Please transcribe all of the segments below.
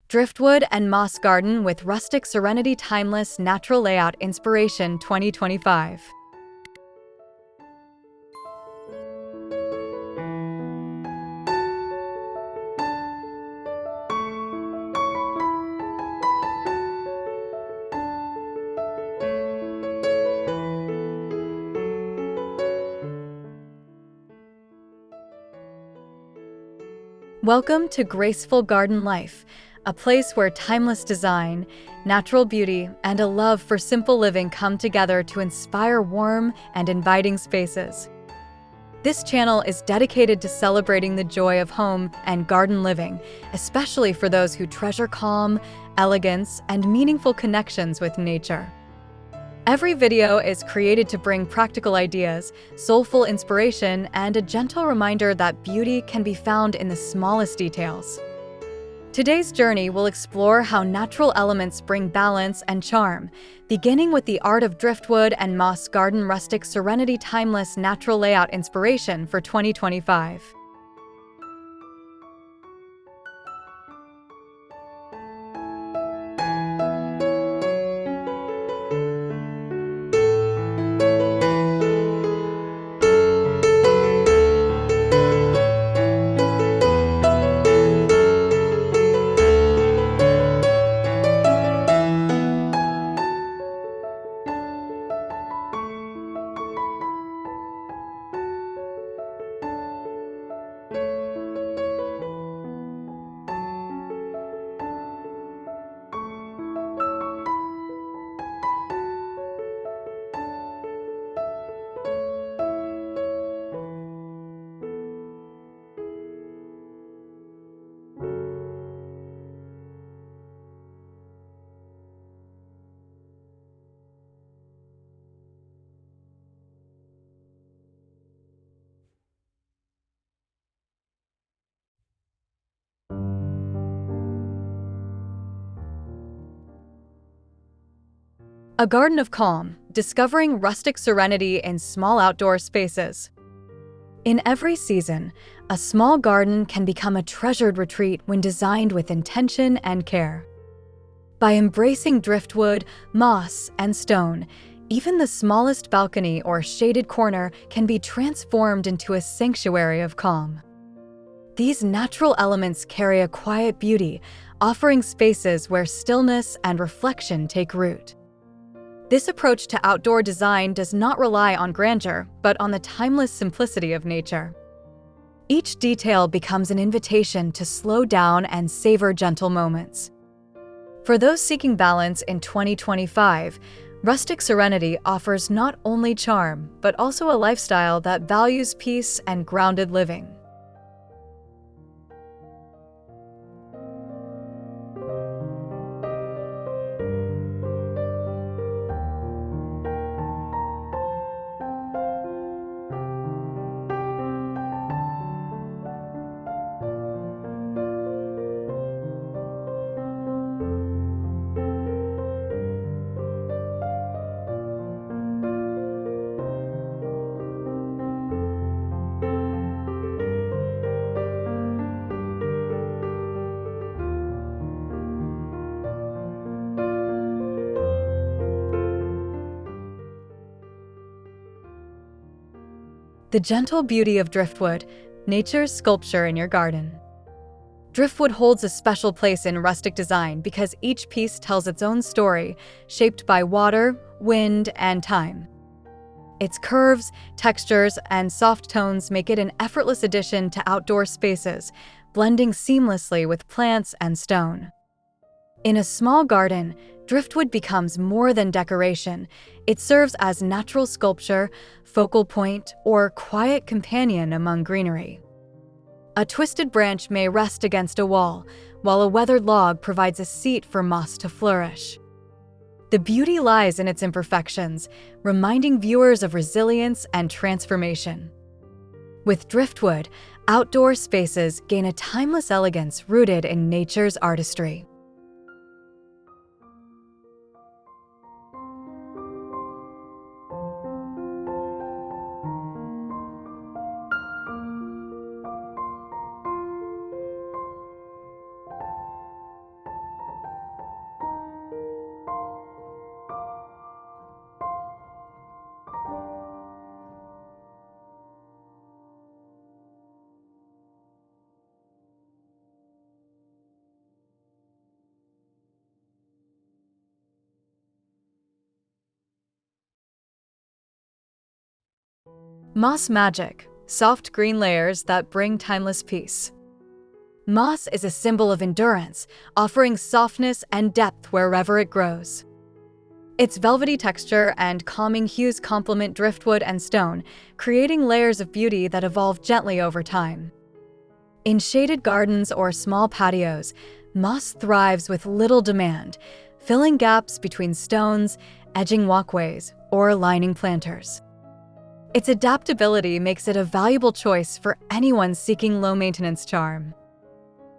Driftwood and Moss Garden with Rustic Serenity Timeless Natural Layout Inspiration 2025. Welcome to Graceful Garden Life, a place where timeless design, natural beauty, and a love for simple living come together to inspire warm and inviting spaces. This channel is dedicated to celebrating the joy of home and garden living, especially for those who treasure calm, elegance, and meaningful connections with nature. Every video is created to bring practical ideas, soulful inspiration, and a gentle reminder that beauty can be found in the smallest details. Today's journey will explore how natural elements bring balance and charm, beginning with the art of Driftwood and Moss Garden Rustic Serenity Timeless Natural Layout Inspiration for 2025. A garden of calm, discovering rustic serenity in small outdoor spaces. In every season, a small garden can become a treasured retreat when designed with intention and care. By embracing driftwood, moss, and stone, even the smallest balcony or shaded corner can be transformed into a sanctuary of calm. These natural elements carry a quiet beauty, offering spaces where stillness and reflection take root. This approach to outdoor design does not rely on grandeur, but on the timeless simplicity of nature. Each detail becomes an invitation to slow down and savor gentle moments. For those seeking balance in 2025, Rustic Serenity offers not only charm, but also a lifestyle that values peace and grounded living. The gentle beauty of driftwood, nature's sculpture in your garden. Driftwood holds a special place in rustic design because each piece tells its own story, shaped by water, wind, and time. Its curves, textures, and soft tones make it an effortless addition to outdoor spaces, blending seamlessly with plants and stone. In a small garden, driftwood becomes more than decoration. It serves as natural sculpture, focal point, or quiet companion among greenery. A twisted branch may rest against a wall, while a weathered log provides a seat for moss to flourish. The beauty lies in its imperfections, reminding viewers of resilience and transformation. With driftwood, outdoor spaces gain a timeless elegance rooted in nature's artistry. Moss magic, soft green layers that bring timeless peace. Moss is a symbol of endurance, offering softness and depth wherever it grows. Its velvety texture and calming hues complement driftwood and stone, creating layers of beauty that evolve gently over time. In shaded gardens or small patios, moss thrives with little demand, filling gaps between stones, edging walkways, or lining planters. Its adaptability makes it a valuable choice for anyone seeking low-maintenance charm.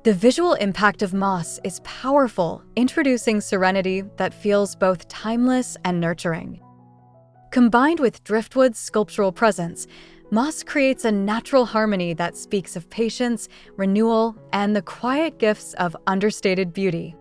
The visual impact of moss is powerful, introducing serenity that feels both timeless and nurturing. Combined with driftwood's sculptural presence, moss creates a natural harmony that speaks of patience, renewal, and the quiet gifts of understated beauty.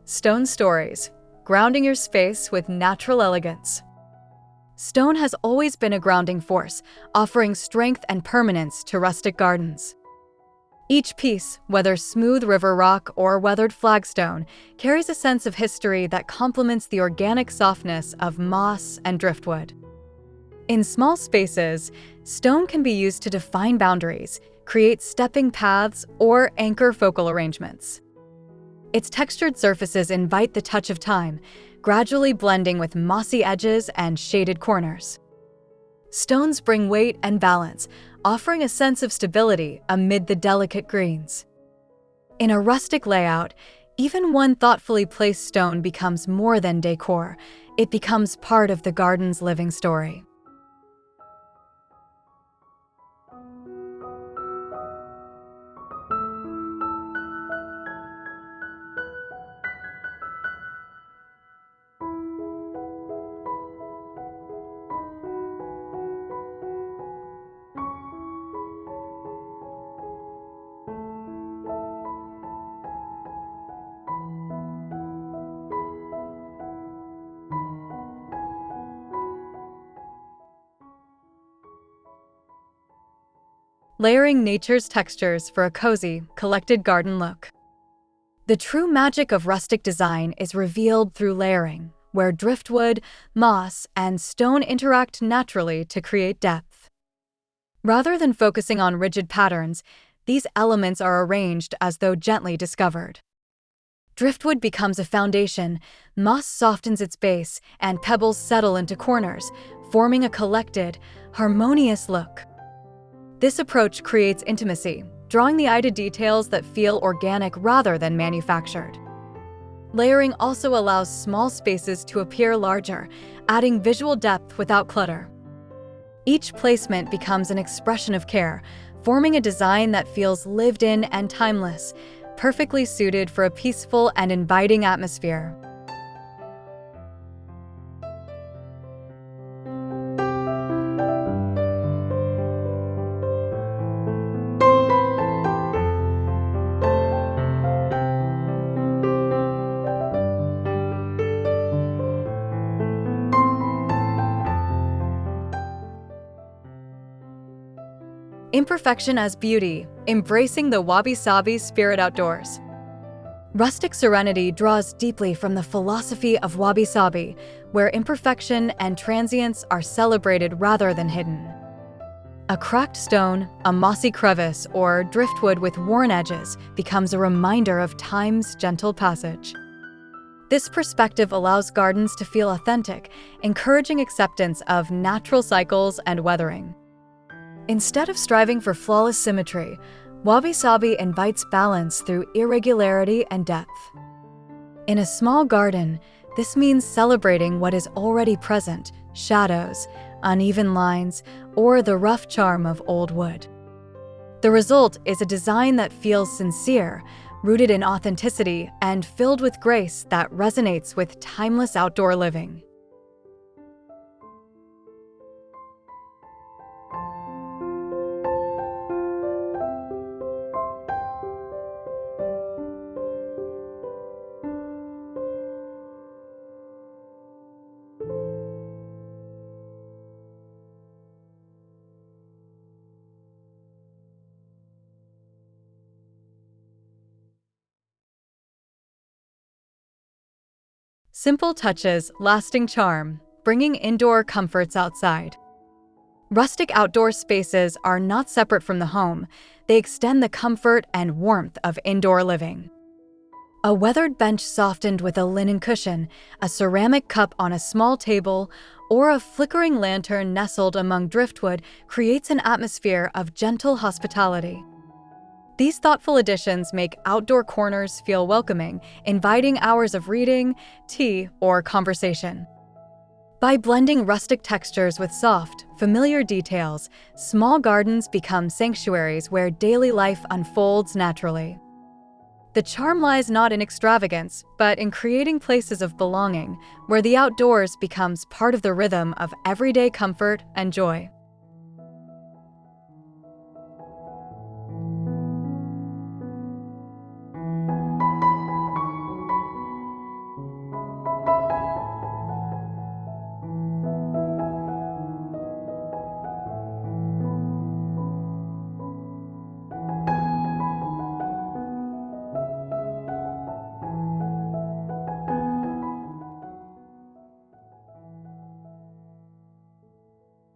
Stone stories, grounding your space with natural elegance. Stone has always been a grounding force, offering strength and permanence to rustic gardens. Each piece, whether smooth river rock or weathered flagstone, carries a sense of history that complements the organic softness of moss and driftwood. In small spaces, stone can be used to define boundaries, create stepping paths, or anchor focal arrangements. Its textured surfaces invite the touch of time, gradually blending with mossy edges and shaded corners. Stones bring weight and balance, offering a sense of stability amid the delicate greens. In a rustic layout, even one thoughtfully placed stone becomes more than decor. It becomes part of the garden's living story. Layering nature's textures for a cozy, collected garden look. The true magic of rustic design is revealed through layering, where driftwood, moss, and stone interact naturally to create depth. Rather than focusing on rigid patterns, these elements are arranged as though gently discovered. Driftwood becomes a foundation, moss softens its base, and pebbles settle into corners, forming a collected, harmonious look. This approach creates intimacy, drawing the eye to details that feel organic rather than manufactured. Layering also allows small spaces to appear larger, adding visual depth without clutter. Each placement becomes an expression of care, forming a design that feels lived in and timeless, perfectly suited for a peaceful and inviting atmosphere. Imperfection as beauty, embracing the Wabi Sabi spirit outdoors. Rustic Serenity draws deeply from the philosophy of Wabi Sabi, where imperfection and transience are celebrated rather than hidden. A cracked stone, a mossy crevice, or driftwood with worn edges becomes a reminder of time's gentle passage. This perspective allows gardens to feel authentic, encouraging acceptance of natural cycles and weathering. Instead of striving for flawless symmetry, Wabi Sabi invites balance through irregularity and depth. In a small garden, this means celebrating what is already present: shadows, uneven lines, or the rough charm of old wood. The result is a design that feels sincere, rooted in authenticity, and filled with grace that resonates with timeless outdoor living. Simple touches, lasting charm, bringing indoor comforts outside. Rustic outdoor spaces are not separate from the home. They extend the comfort and warmth of indoor living. A weathered bench softened with a linen cushion, a ceramic cup on a small table, or a flickering lantern nestled among driftwood creates an atmosphere of gentle hospitality. These thoughtful additions make outdoor corners feel welcoming, inviting hours of reading, tea, or conversation. By blending rustic textures with soft, familiar details, small gardens become sanctuaries where daily life unfolds naturally. The charm lies not in extravagance, but in creating places of belonging, where the outdoors becomes part of the rhythm of everyday comfort and joy.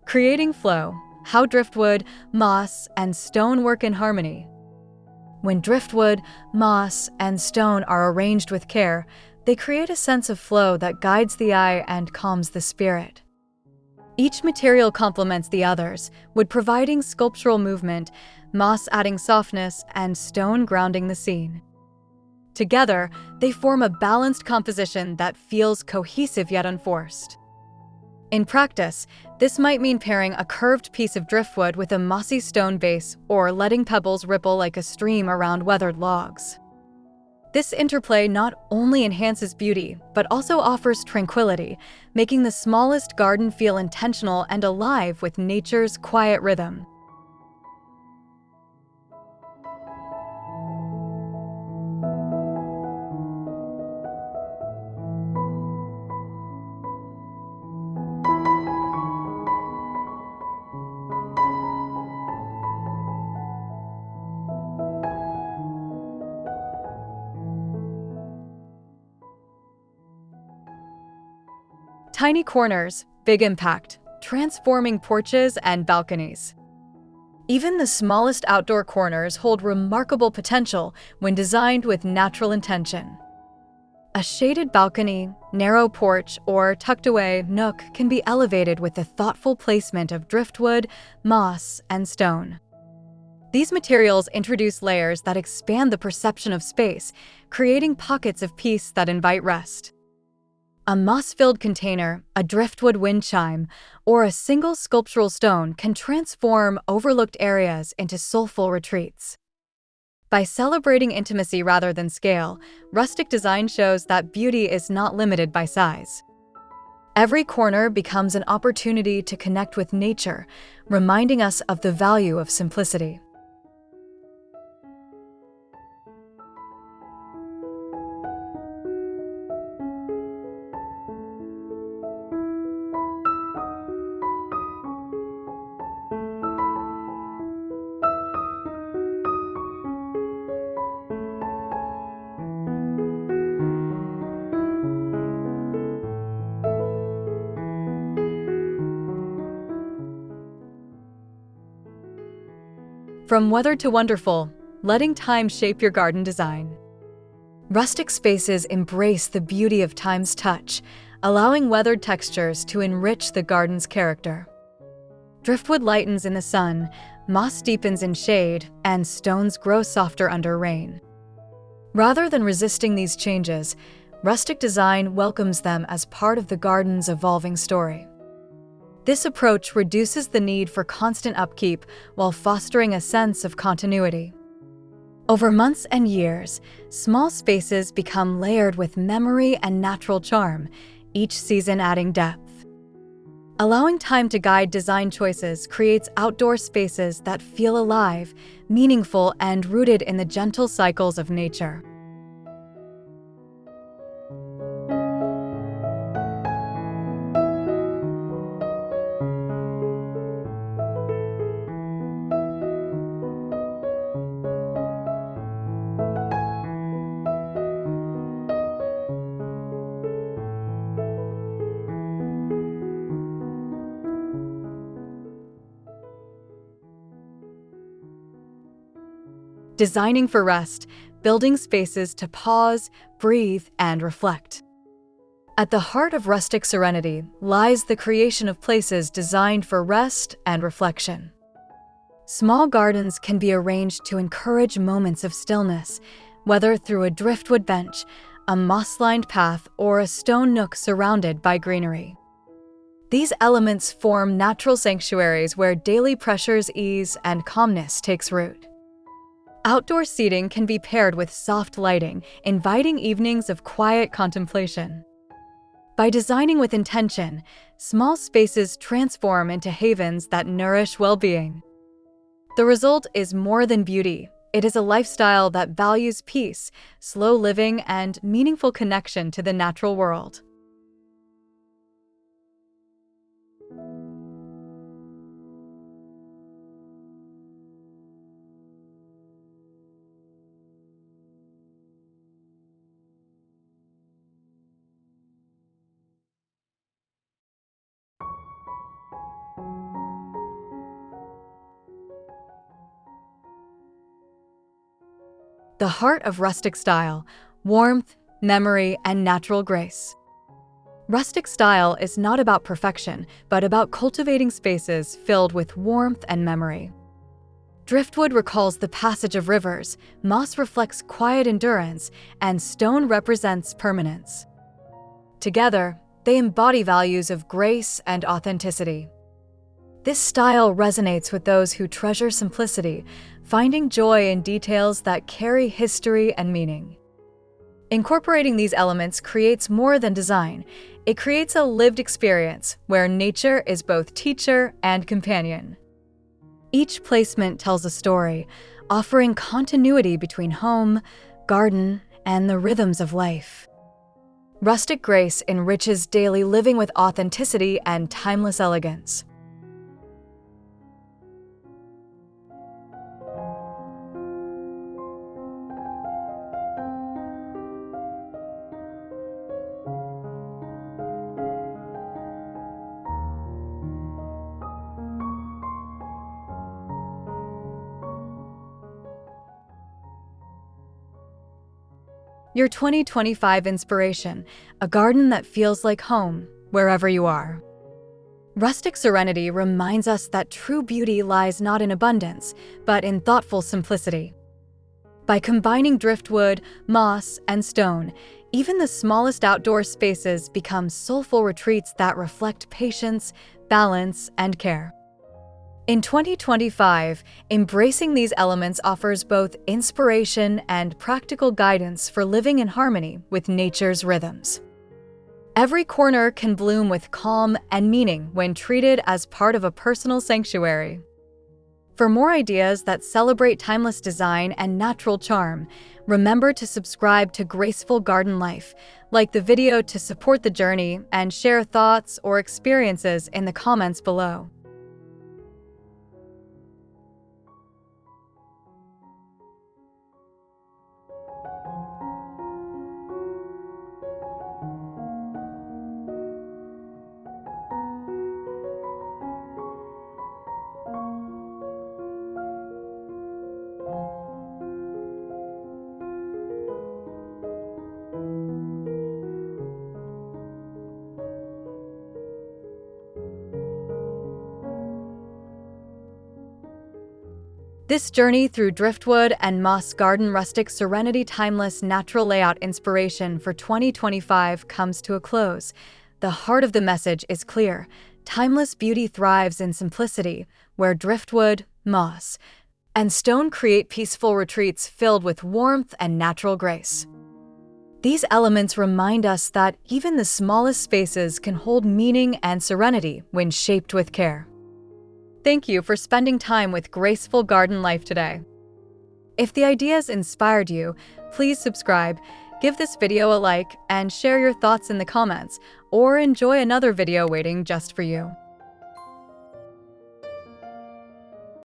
Creating flow, how driftwood, moss, and stone work in harmony. When driftwood, moss, and stone are arranged with care, they create a sense of flow that guides the eye and calms the spirit. Each material complements the others, wood providing sculptural movement, moss adding softness, and stone grounding the scene. Together, they form a balanced composition that feels cohesive yet unforced. In practice, this might mean pairing a curved piece of driftwood with a mossy stone base or letting pebbles ripple like a stream around weathered logs. This interplay not only enhances beauty, but also offers tranquility, making the smallest garden feel intentional and alive with nature's quiet rhythm. Tiny corners, big impact, transforming porches and balconies. Even the smallest outdoor corners hold remarkable potential when designed with natural intention. A shaded balcony, narrow porch, or tucked-away nook can be elevated with the thoughtful placement of driftwood, moss, and stone. These materials introduce layers that expand the perception of space, creating pockets of peace that invite rest. A moss-filled container, a driftwood wind chime, or a single sculptural stone can transform overlooked areas into soulful retreats. By celebrating intimacy rather than scale, rustic design shows that beauty is not limited by size. Every corner becomes an opportunity to connect with nature, reminding us of the value of simplicity. From weathered to wonderful, letting time shape your garden design. Rustic spaces embrace the beauty of time's touch, allowing weathered textures to enrich the garden's character. Driftwood lightens in the sun, moss deepens in shade, and stones grow softer under rain. Rather than resisting these changes, rustic design welcomes them as part of the garden's evolving story. This approach reduces the need for constant upkeep while fostering a sense of continuity. Over months and years, small spaces become layered with memory and natural charm, each season adding depth. Allowing time to guide design choices creates outdoor spaces that feel alive, meaningful, and rooted in the gentle cycles of nature. Designing for rest, building spaces to pause, breathe, and reflect. At the heart of Rustic Serenity lies the creation of places designed for rest and reflection. Small gardens can be arranged to encourage moments of stillness, whether through a driftwood bench, a moss-lined path, or a stone nook surrounded by greenery. These elements form natural sanctuaries where daily pressures ease and calmness takes root. Outdoor seating can be paired with soft lighting, inviting evenings of quiet contemplation. By designing with intention, small spaces transform into havens that nourish well-being. The result is more than beauty. It is a lifestyle that values peace, slow living, and meaningful connection to the natural world. The heart of rustic style: warmth, memory, and natural grace. Rustic style is not about perfection, but about cultivating spaces filled with warmth and memory. Driftwood recalls the passage of rivers, moss reflects quiet endurance, and stone represents permanence. Together, they embody values of grace and authenticity. This style resonates with those who treasure simplicity, finding joy in details that carry history and meaning. Incorporating these elements creates more than design. It creates a lived experience where nature is both teacher and companion. Each placement tells a story, offering continuity between home, garden, and the rhythms of life. Rustic grace enriches daily living with authenticity and timeless elegance. Your 2025 inspiration: a garden that feels like home, wherever you are. Rustic Serenity reminds us that true beauty lies not in abundance, but in thoughtful simplicity. By combining driftwood, moss, and stone, even the smallest outdoor spaces become soulful retreats that reflect patience, balance, and care. In 2025, embracing these elements offers both inspiration and practical guidance for living in harmony with nature's rhythms. Every corner can bloom with calm and meaning when treated as part of a personal sanctuary. For more ideas that celebrate timeless design and natural charm, remember to subscribe to Graceful Garden Life, like the video to support the journey, and share thoughts or experiences in the comments below. This journey through Driftwood and Moss Garden Rustic Serenity Timeless Natural Layout inspiration for 2025 comes to a close. The heart of the message is clear: Timeless beauty thrives in simplicity, where driftwood, moss, and stone create peaceful retreats filled with warmth and natural grace. These elements remind us that even the smallest spaces can hold meaning and serenity when shaped with care. Thank you for spending time with Graceful Garden Life today. If the ideas inspired you, please subscribe, give this video a like, and share your thoughts in the comments, or enjoy another video waiting just for you.